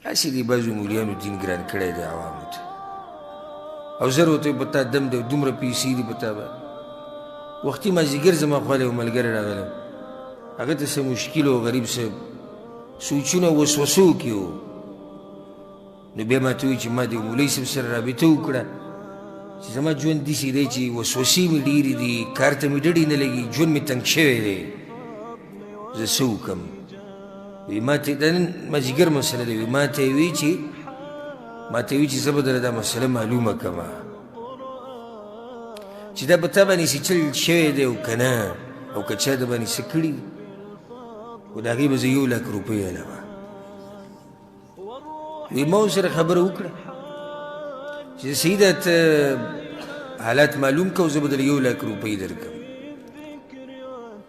هسې دې بعضو مولیانو دین ګران کړی دی عوامو ته او زر ورته په تا دم دی دومره پیسې دي په تا باندې وختي مازدیګر زما خوا له یو ملګری راغلی هغه ته څه مشکل و غریب څه سوچونه وسوسو کې و نو بیا ما ته وایي چې ما د مولوي صاحب سره رابطه وکړه چې زما ژوند داسې دی چې وسوسې مې ډېرې دي کار ته مې ډډې نه لګي ژوند مې تنګ شوی دی زه څه وکړم وی ما ته دا نن مازدیګر مسله دی وی ما ته یې وی چې زه به درله دا مسله معلومه کړمه چې دا په تا باندې څه چل شوی دی او که نه او که چا د باندې څه کړي خو د هغې به زه 1 لک روپۍ علمه وی ما ورسره خبره وکړه چې سیده ته حالات معلوم که او زه به درله 1 لک روپۍ درکړم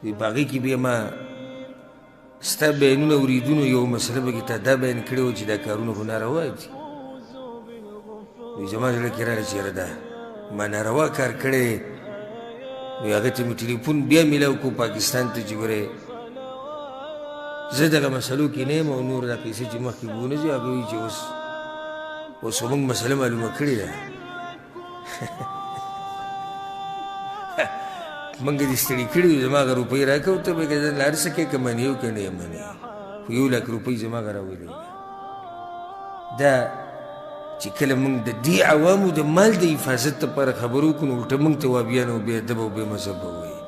وی په هغې کې بیا ما ستا بیانونه اوریدونو یو مسله به کې تا دا بیان کړی و چې دا کارونه خو ناروا دي وی زما زړه کې راغله چې یاره دا ما ناروا کار کړی وی هغه ته مې ټلیفون بیا میلاو کو پاکستان ته چې ګورې زه دغه مسلو کې نه یم او نور دا پیسې چې مخکې به ونه ځي هغه وایي چې اوس خو موږ مسله معلومه کړې ده موږ دې ستړي کړي وو زما هغه روپۍ راکړه ورته به که زه هر څه کې که منې او که نه یې منې خو 1 لک روپۍ زما هغه راولېږه دا چې کله موږ د دې عوامو د مال د حفاظت لپاره خبرو وکړو نو الټه موږ ته وابیان او بې ادبه او بې مذهبه ووایي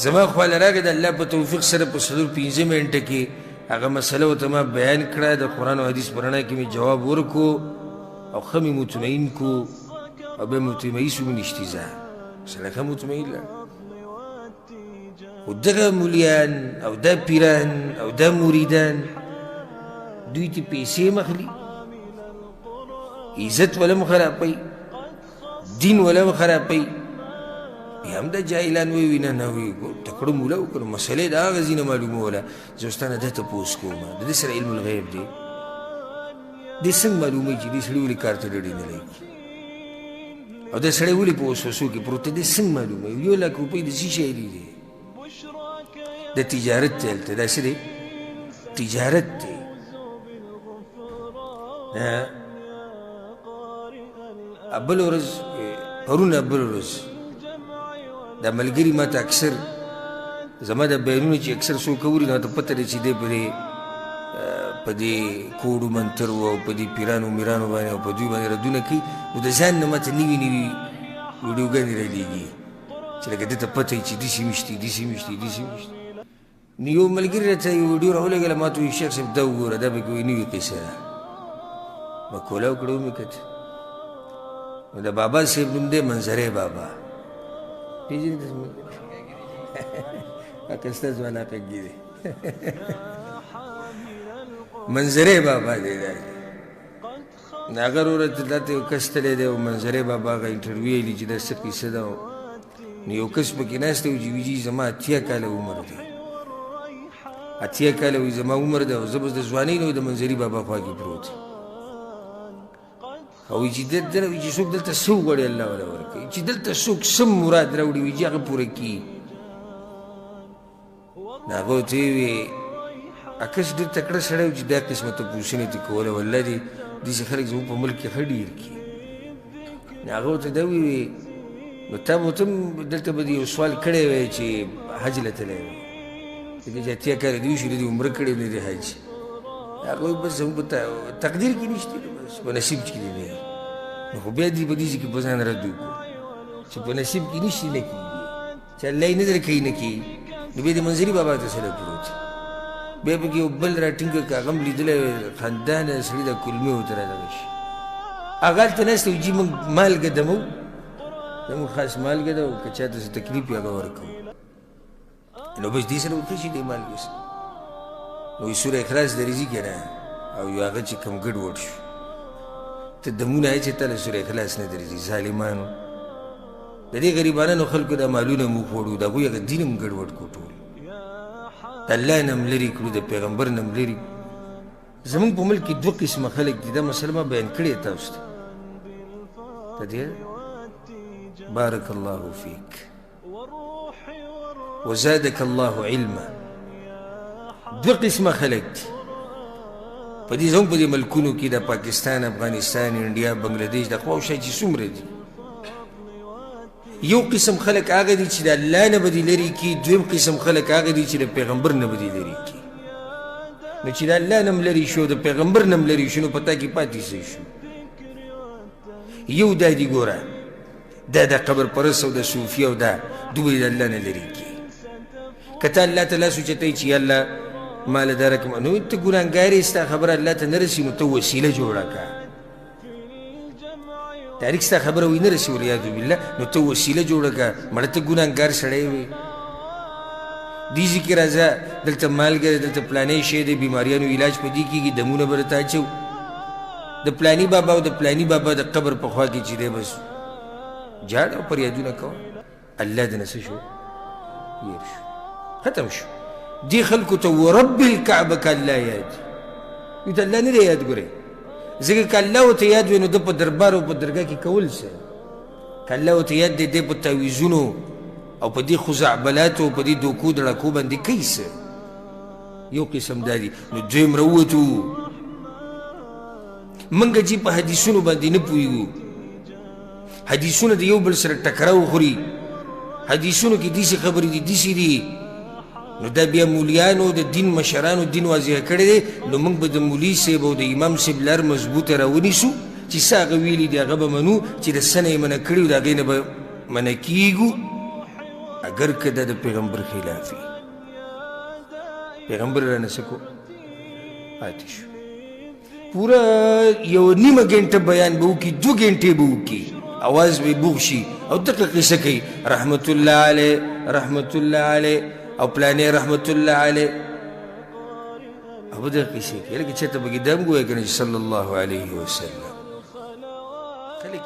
زما خواله راغې د الله په توفیق سره په 4-5 منټه کې هغه مسله ورته ما بیان کړه د قرآن او حدیث په رڼا کې مې جواب ورکړو او ښه مې مطمئن کړو او بیا مطمئن شو مې اشتیزه مسله ښه مطمئن لاړه خو دغه مولیان او دا پیران او دا مریدان دوی ته پیسې مخلي عزت ولم خرابوي دین ولم خرابوي بیا هم دا جاهلان وی نه نه وي تکړه مولا وکړو مسلې د هغه ځای نه معلوموله زه اوس تا نه دا تپوس کوم د دې سره علم الغیب دی دې څنګه معلوموي چې دې سړي ولې کار ته ډډې نه لګي او دا سړی ولې په وسوسو کې پروت دی دې څنګه معلوموي 1 لک روپۍ د څه شی دی د تجارت دی هلته دا څه دی تجارت دی بل ورځ پرون بل ورځ دا ملګري ما ته اکثر زما د بیانونه چې اکثر څوک اوري نو ته پته دی چې دی په دې کوډو منترو او په دې پیرانو میرانو باندې او په دوی باندې ردونه کوي نو د ځان نه ماته نوي ویډیوګانې رالیږي چې لکه دې ته پته وي چې داسې مشتي داسې مشتي داسې مشتي نو یو ملګري راته یو ویډیو راولېږله ما ته وایي شیخ صاحب دا وګوره دا به کوي نوې قصه ده ما کولاو کړه ومې کتل نو د بابا صاحب نوم دی منظرې بابا پیژنې ته اکه ستا ځوان اقګي دی منظرې بابا دی دا نو هغه وروره دلته یو کس تللی دی او منظرې بابا هغه انټرویو یې چې دا څه قصه ده نو یو کس پکې ناست و چې وایي زما 80 کاله عمر دی 80 کاله وایي زما عمر دی او زه بس د ځوانۍ نه د منظرې بابا خوا کې پروت او چې دلته وي چې څوک دلته څه وغواړي الله وله ورکوي چې دلته څوک څه مراد راوړي وي چې هغه پوره کړي نو هغه ورته ویې اکس ډېر تکړه سړی و چې دا قسمه تپوسونه دې کوله والله دې داسې خلک زموږ په ملک کې ښه ډېر کړي نو هغه ورته دا ویې نو تا به ورته هم دلته به دې یو سوال کړی وی چې حج له تللی وی ځکه چې 80 کاله دې وشي دې عمره کړې نه دې حج هغه وایي بس زموږ په تقدیر کې نشته بس په نصیب کې دی نه نو خو بیا دې په دې کې په ځان رد وکړو چې په نصیب کې نشي نه کېږي چې الله یې نه درکوي نه کېږي نو بیا د منظري بابا ته سره پروت بیا پکې یو بل راټینګه که هغه هم لیدلی خندانه سړي د کلمې ورته رادغه شي هغه هلته ناست و جي موږ مالګه دمو زموږ خاص مالګه ده او که چا ته څه تکلیف وي هغه ورکوو نو بس دې سره ورکړه شي دې مالګې سره نو وایي سوره اخلاص درځي که نه او یو هغه چې کوم ګډوډ شو ته دمونه یې چې تاله سوره اخلاص نه درځي ظالمانو د دې غریبانو خلکو دا مالونه موږ وړو د هغوی هغه دین هم ګډوډ کړو ټول د الله نه هم لرې کړو د پیغمبر نه هم لرې زمونږ په ملک کې 2 قسمه خلک دي دا مسله ما بیان کړې تاسو ته د دې بارک الله فیک وزادك الله علما 2 قسمه خلک دي په دې زموږ په دې ملکونو کې د پاکستان، افغانستان، انډیا، بنګلادیش د خوا شا چې څومره دي، یو قسم خلک هغه دي چې د الله نه به دې لرې کړي، دویم قسم خلک هغه دي چې د پیغمبر نه به دې لرې کړي. نو چې د الله نه م لرې شو، د پیغمبر نه م لرې شو، نو په تا کې پاتې څه شو؟ یو دا دي ګوره، دا د قبر پرست او د صوفي او دا دوی د الله نه لرې کړي. که ته الله ته لاس اوچتوي چې یا الله ما له دا رقم، نو ته ګناهګار یې، ستا خبره الله ته نه رسي، نو ته وسیله جوړه کړه. تاریخ ستا خبره وي نه رسي والعیاذ بالله، نو ته وسیله جوړه کړه. مړه ته ګناهګار سړی وي، دې ځای کې راځه، دلته مالګه دی، دلته پلانی شی دی، بیماریانو علاج په دې کېږي، دمونه به راته اچو. د پلاني بابا او د پلاني بابا د قبر په خوا کې چې دی بس جاړ او فریادونه کوه، الله دې نه څه شو؟ هېر شو، ختم شو. دې خلکو ته ورب الکعبه که الله یاد وي، ته الله نه دی یاد. ګورئ ځکه که الله ورته یاد وي نو ده په دربار او په درګاه کې کول څه؟ که الله ورته یاد دی، دی په تعویذونو او په دې خزعبلاتو او په دې دوکو دړکو باندې کوي څه؟ یو قسم دا دي. نو دویم راووتو، منګه چې په حدیثونو باندې نه پوهېږو، حدیثونه د یو بل سره ټکره وخوري، حدیثونو کې داسې خبرې دي داسې دي، نو دا بیا مولیانو د دین مشرانو دین واضح کړی دی. نو موږ به د مولي صاحب او د امام صاحب لار مضبوطه راونیسو چې څه هغه ویلي دي هغه به منو، چې د څه نه یې منع کړي و د هغې نه به منع کېږو، اگر که دا د پیغمبر خلاف وي. پیغمبر رانه څه کو پاتې شو، پوره یو نیمه ګنټه بیان به وکړي، 2 ګنټې به وکړي، اواز به بوغ شي او دقه قصه کوي، رحمت الله علیه رحمت الله علیه او پلانې رحمت الله علیه، او به دغه قصې کوي لکه چېرته به ګدام ګویا که نه صلی الله علیه وسلم. خلک